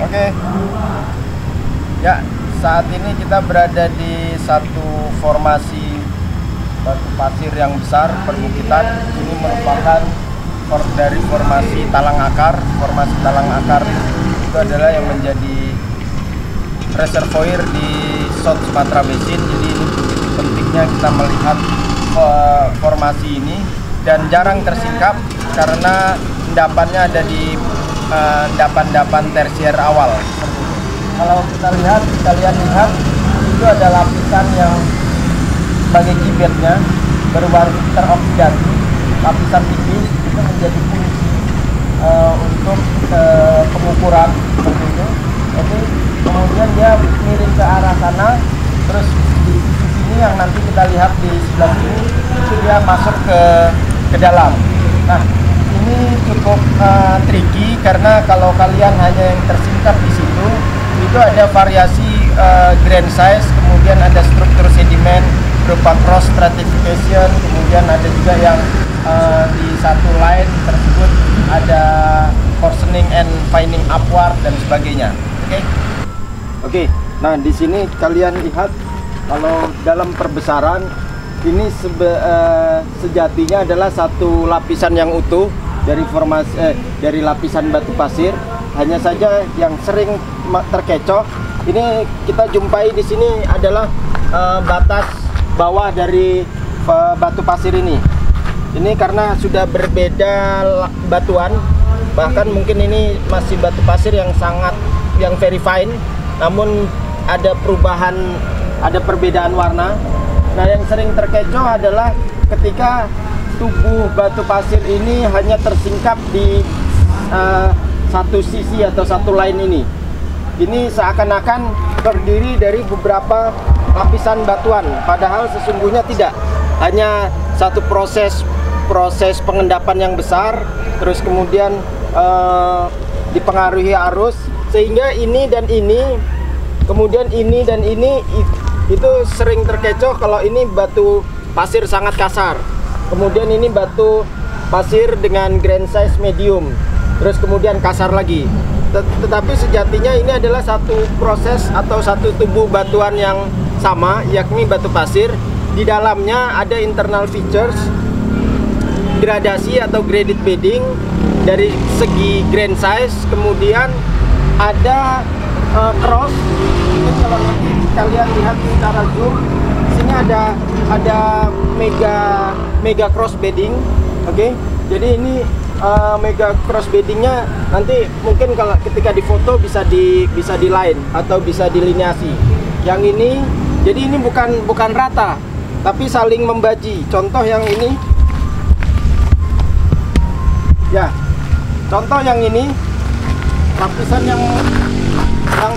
Oke. Ya, saat ini kita berada di satu formasi batu pasir yang besar perbukitan. Ini merupakan dari formasi talang akar. Formasi talang akar itu adalah yang menjadi reservoir di South Sumatra Basin. Jadi ini begitu pentingnya kita melihat formasi ini, dan jarang tersingkap karena endapannya ada di endapan-endapan tersier awal. Kalau kalian lihat itu ada lapisan yang sebagai kibetnya berwarna teroksidasi, lapisan tipis itu menjadi fungsi untuk pengukuran seperti itu. Jadi kemudian dia miring ke arah sana, terus di sini yang nanti kita lihat di sebelah sini itu dia masuk ke dalam. Nah, ini cukup tricky karena kalau kalian hanya yang tersingkap di situ, itu ada variasi grain size, kemudian ada struktur sedimen berupa cross stratification, kemudian ada juga yang di satu line tersebut ada coarsening and fining upward dan sebagainya. Oke. Nah, di sini kalian lihat kalau dalam perbesaran ini sejatinya adalah satu lapisan yang utuh dari dari lapisan batu pasir. Hanya saja yang sering terkecoh ini kita jumpai di sini adalah batas bawah dari batu pasir ini. Ini karena sudah berbeda batuan, bahkan mungkin ini masih batu pasir yang very fine, namun ada perubahan, ada perbedaan warna. Nah, yang sering terkecoh adalah ketika tubuh batu pasir ini hanya tersingkap di satu sisi atau satu line ini. Ini seakan-akan terdiri dari beberapa lapisan batuan, padahal sesungguhnya tidak. Hanya satu proses pengendapan yang besar, terus kemudian dipengaruhi arus, sehingga ini dan ini, kemudian ini dan ini itu sering terkecoh kalau ini batu pasir sangat kasar. Kemudian ini batu pasir dengan grain size medium, terus kemudian kasar lagi. Tetapi sejatinya ini adalah satu proses atau satu tubuh batuan yang sama, yakni batu pasir. Di dalamnya ada internal features, gradasi atau graded bedding dari segi grain size, kemudian ada cross. Mungkin kalau nanti kalian lihat secara zoom, sini ada mega cross bedding. Oke. Jadi ini mega cross beddingnya nanti mungkin kalau ketika difoto bisa di line atau bisa dilineasi. Yang ini, jadi ini bukan rata, tapi saling membaji. Contoh yang ini, ya, contoh yang ini lapisan yang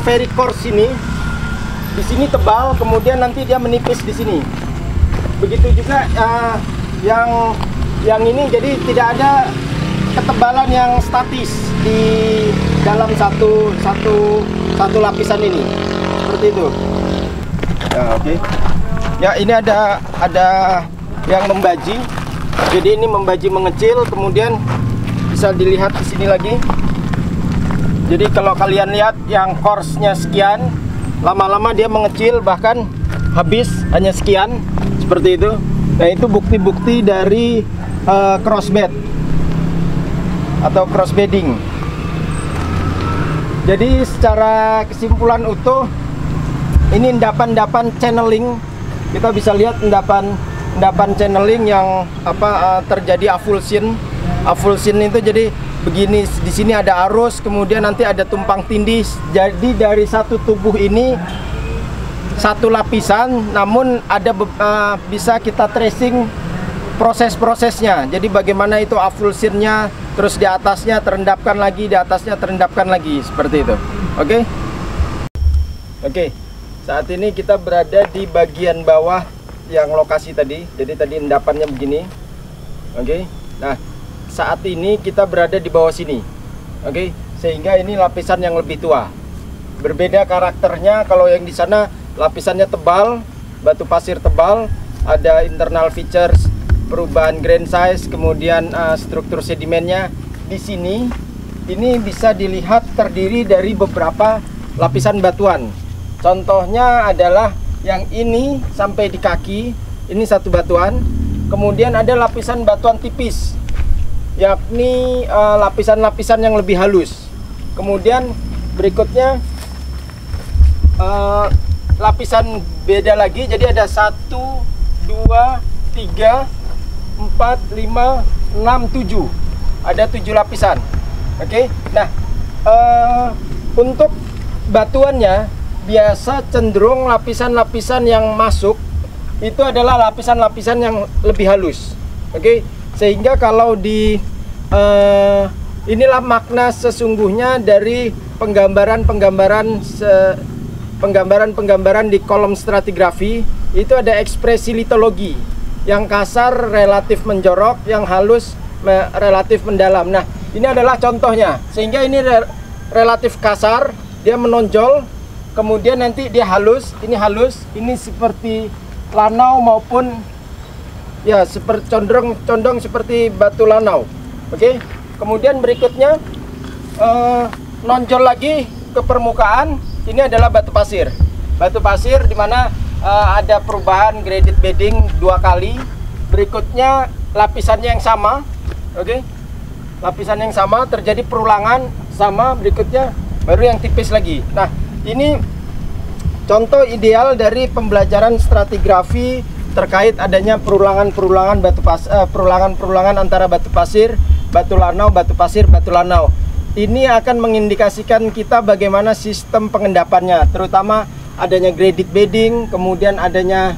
very coarse ini, di sini tebal, kemudian nanti dia menipis di sini. Begitu juga yang ini, jadi tidak ada ketebalan yang statis di dalam satu lapisan ini, seperti itu. Ya, oke. Ya, ini ada yang membaji. Jadi ini membaji mengecil, kemudian bisa dilihat di sini lagi. Jadi kalau kalian lihat yang coarse-nya sekian, lama-lama dia mengecil, bahkan habis hanya sekian, seperti itu. Nah, itu bukti-bukti dari crossbed atau crossbedding. Jadi secara kesimpulan utuh, ini endapan-endapan channeling. Kita bisa lihat endapan channeling yang terjadi avulsion. Avulsion itu jadi begini, di sini ada arus, kemudian nanti ada tumpang tindih. Jadi dari satu tubuh ini satu lapisan, namun ada bisa kita tracing proses-prosesnya. Jadi bagaimana itu avulsionnya, terus di atasnya terendapkan lagi, di atasnya terendapkan lagi, seperti itu. Oke. Saat ini kita berada di bagian bawah yang lokasi tadi. Jadi tadi endapannya begini. Oke. Nah, saat ini kita berada di bawah sini. Oke. Sehingga ini lapisan yang lebih tua. Berbeda karakternya. Kalau yang di sana lapisannya tebal, batu pasir tebal, ada internal features, perubahan grain size, kemudian struktur sedimennya. Di sini ini bisa dilihat terdiri dari beberapa lapisan batuan. Contohnya adalah yang ini sampai di kaki, ini satu batuan. Kemudian ada lapisan batuan tipis, yakni lapisan-lapisan yang lebih halus. Kemudian berikutnya lapisan beda lagi, jadi ada 1, 2, 3, 4, 5, 6, 7. Ada 7 lapisan. Oke. Nah, untuk batuannya biasa cenderung lapisan-lapisan yang masuk itu adalah lapisan-lapisan yang lebih halus. Oke. Sehingga kalau di inilah makna sesungguhnya dari penggambaran di kolom stratigrafi. Itu ada ekspresi litologi. Yang kasar relatif menjorok, yang halus relatif mendalam. Nah, ini adalah contohnya. Sehingga ini relatif kasar, dia menonjol, kemudian nanti dia halus, ini seperti lanau maupun ya seperti condong seperti batu lanau. Oke. Kemudian berikutnya nonjol lagi ke permukaan, ini adalah batu pasir. Batu pasir di mana ada perubahan graded bedding 2 kali. Berikutnya lapisannya yang sama. Oke. Lapisan yang sama, terjadi perulangan sama, berikutnya baru yang tipis lagi. Nah, ini contoh ideal dari pembelajaran stratigrafi terkait adanya perulangan-perulangan perulangan antara batu pasir, batu lanau, batu pasir, batu lanau. Ini akan mengindikasikan kita bagaimana sistem pengendapannya, terutama adanya graded bedding, kemudian adanya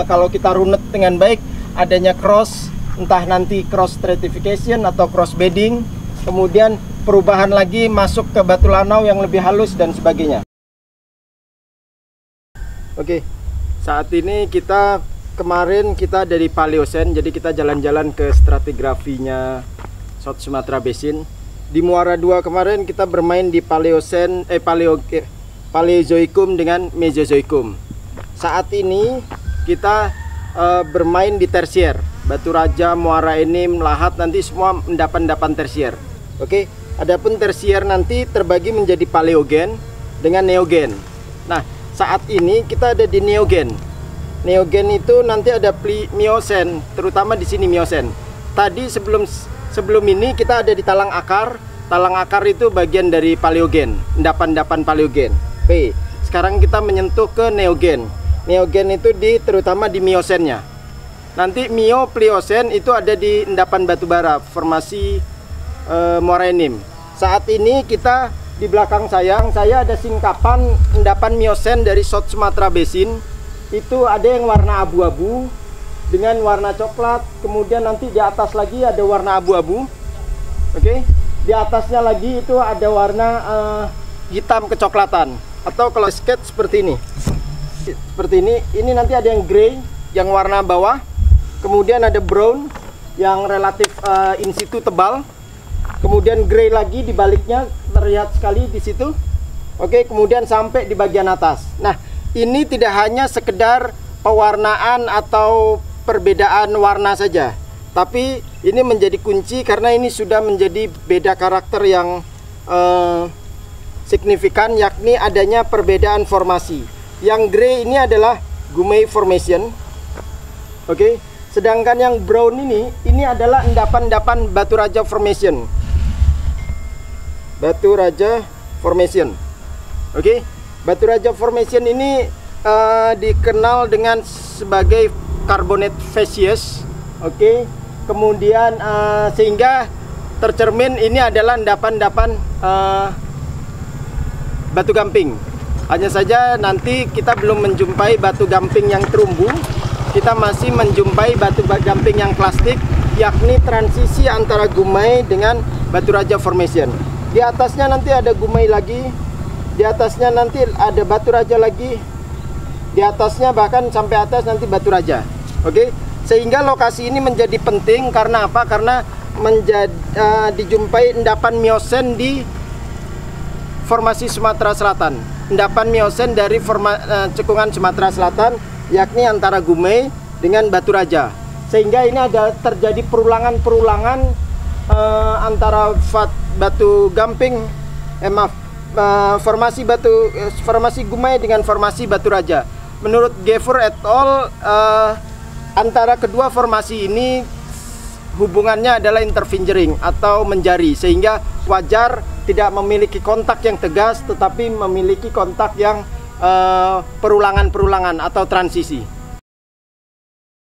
kalau kita runut dengan baik, adanya cross, entah nanti cross stratification atau cross bedding, kemudian perubahan lagi masuk ke batu lanau yang lebih halus dan sebagainya. Oke, saat ini kemarin kita dari Paleocene, jadi kita jalan-jalan ke stratigrafinya South Sumatra Basin. Di Muara 2 kemarin kita bermain di Paleocene, Paleozoikum dengan Mesozoikum. Saat ini kita bermain di tersier. Batu Raja, Muara Enim, Lahat, nanti semua endapan-endapan tersier. Oke, adapun tersier nanti terbagi menjadi Paleogen dengan Neogen. Nah, saat ini kita ada di Neogen. Neogen itu nanti ada Miocene, terutama di sini Miocene. Tadi sebelum ini kita ada di talang akar. Talang akar itu bagian dari Paleogen, endapan-endapan Paleogen. P. Sekarang kita menyentuh ke Neogen. Neogen itu terutama di Miocene-nya. Nanti Pliocene itu ada di endapan batu bara, formasi Muara Enim. Saat ini kita di belakang saya ada singkapan endapan Miocene dari South Sumatra Basin. Itu ada yang warna abu-abu dengan warna coklat, kemudian nanti di atas lagi ada warna abu-abu. Oke. Di atasnya lagi itu ada warna hitam kecoklatan, atau kalau skate seperti ini. Seperti ini nanti ada yang grey, yang warna bawah, kemudian ada brown yang relatif in situ tebal, kemudian grey lagi di baliknya terlihat sekali di situ. Oke, kemudian sampai di bagian atas. Nah, ini tidak hanya sekedar pewarnaan atau perbedaan warna saja, tapi ini menjadi kunci karena ini sudah menjadi beda karakter yang signifikan, yakni adanya perbedaan formasi. Yang grey ini adalah Gumei Formation. Oke. Sedangkan yang brown ini adalah endapan-endapan Batu Raja Formation. Batu Raja Formation. Oke. Batu Raja Formation ini dikenal dengan sebagai carbonate facies. Oke. Kemudian sehingga tercermin ini adalah endapan-endapan batu gamping. Hanya saja nanti kita belum menjumpai batu gamping yang terumbu. Kita masih menjumpai batu gamping yang plastik, yakni transisi antara Gumei dengan Batu Raja Formation. Di atasnya nanti ada Gumei lagi, di atasnya nanti ada Batu Raja lagi, di atasnya bahkan sampai atas nanti Batu Raja. Oke, sehingga lokasi ini menjadi penting karena apa? Karena dijumpai endapan Miocene di formasi Sumatera Selatan. Endapan Miocene dari cekungan Sumatera Selatan, yakni antara Gumei dengan Batu Raja. Sehingga ini ada terjadi perulangan-perulangan antara batu gamping, formasi Gumai dengan formasi Batu Raja. Menurut Gefur et al, antara kedua formasi ini hubungannya adalah interfingering atau menjari, sehingga wajar tidak memiliki kontak yang tegas, tetapi memiliki kontak yang perulangan-perulangan atau transisi.